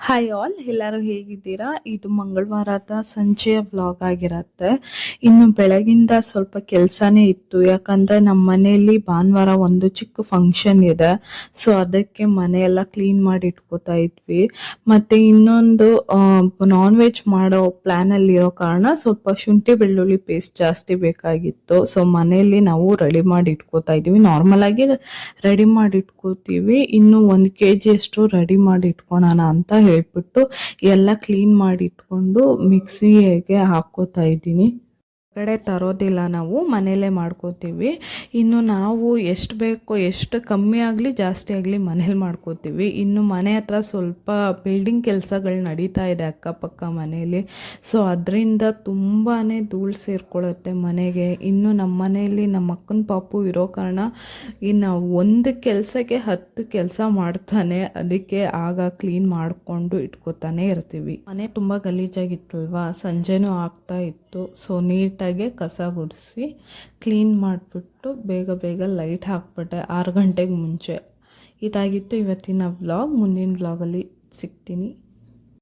Hi all, ಎಲ್ಲರೂ ಹೇಗಿದ್ದೀರಾ? ಇದು ಮಂಗಳವಾರದ ಸಂಜೆಯ ವ್ಲಾಗ್ ಆಗಿರತ್ತೆ. ಇನ್ನು ಬೆಳಗಿಂದ ಸ್ವಲ್ಪ ಕೆಲಸನೇ ಇತ್ತು, ಯಾಕಂದ್ರೆ ನಮ್ಮ ಮನೆಯಲ್ಲಿ ಭಾನುವಾರ ಒಂದು ಚಿಕ್ಕ ಫಂಕ್ಷನ್ ಇದೆ. ಸೊ ಅದಕ್ಕೆ ಮನೆಯೆಲ್ಲ ಕ್ಲೀನ್ ಮಾಡಿ ಇಟ್ಕೋತಾ ಇದ್ವಿ. ಮತ್ತೆ ಇನ್ನೊಂದು ನಾನ್ ವೆಜ್ ಮಾಡೋ ಪ್ಲಾನ್ ಅಲ್ಲಿ ಇರೋ ಕಾರಣ ಸ್ವಲ್ಪ ಶುಂಠಿ ಬೆಳ್ಳುಳ್ಳಿ ಪೇಸ್ಟ್ ಜಾಸ್ತಿ ಬೇಕಾಗಿತ್ತು. ಸೊ ಮನೆಯಲ್ಲಿ ನಾವು ರೆಡಿ ಮಾಡಿ ಇಟ್ಕೋತಾ ಇದೀವಿ. ನಾರ್ಮಲ್ ಆಗಿ ರೆಡಿ ಮಾಡಿ ಇಟ್ಕೋತೀವಿ. ಇನ್ನು 1 kg ಅಷ್ಟು ರೆಡಿ ಮಾಡಿ ಇಟ್ಕೊಳೋಣ ಅಂತ ಹೇಳ್ಬಿಟ್ಟು ಎಲ್ಲ ಕ್ಲೀನ್ ಮಾಡಿ ಇಟ್ಕೊಂಡು ಮಿಕ್ಸಿಗೆ ಹಾಕೋತಾ ಇದ್ದೀನಿ. ಕಡೆ ತರೋದಿಲ್ಲ, ನಾವು ಮನೇಲೇ ಮಾಡ್ಕೋತೀವಿ. ಇನ್ನು ನಾವು ಎಷ್ಟು ಬೇಕೋ, ಎಷ್ಟು ಕಮ್ಮಿ ಆಗಲಿ ಜಾಸ್ತಿ ಆಗಲಿ ಮನೇಲಿ ಮಾಡ್ಕೋತೀವಿ. ಇನ್ನು ಮನೆ ಹತ್ರ ಸ್ವಲ್ಪ ಬಿಲ್ಡಿಂಗ್ ಕೆಲಸಗಳು ನಡೀತಾ ಇದೆ ಅಕ್ಕಪಕ್ಕ ಮನೆಯಲ್ಲಿ. ಸೊ ಅದರಿಂದ ತುಂಬಾ ಧೂಳು ಸೇರ್ಕೊಳ್ಳುತ್ತೆ ಮನೆಗೆ. ಇನ್ನು ನಮ್ಮ ಮನೆಯಲ್ಲಿ ನಮ್ಮ ಅಕ್ಕನ ಪಾಪು ಇರೋ ಕಾರಣ ಇನ್ನು ಒಂದು ಕೆಲಸಕ್ಕೆ 10 ಕೆಲಸ ಮಾಡ್ತಾನೆ. ಅದಕ್ಕೆ ಆಗ ಕ್ಲೀನ್ ಮಾಡಿಕೊಂಡು ಇಟ್ಕೋತಾನೆ ಇರ್ತೀವಿ. ಮನೆ ತುಂಬ ಗಲೀಜಾಗಿತ್ತಲ್ವಾ, ಸಂಜೆನೂ ಆಗ್ತಾ ಇತ್ತು. ಸೊ ನೀಟಾಗಿ ಕಸ ಗುಡಿಸಿ ಕ್ಲೀನ್ ಮಾಡಿಬಿಟ್ಟು ಬೇಗ ಬೇಗ ಲೈಟ್ ಹಾಕ್ಬಿಟ್ಟೆ 6 ಗಂಟೆಗೆ ಮುಂಚೆ. ಇದಾಗಿತ್ತು ಇವತ್ತಿನ ವ್ಲಾಗ್. ಮುಂದಿನ ವ್ಲಾಗಲ್ಲಿ ಸಿಗ್ತೀನಿ.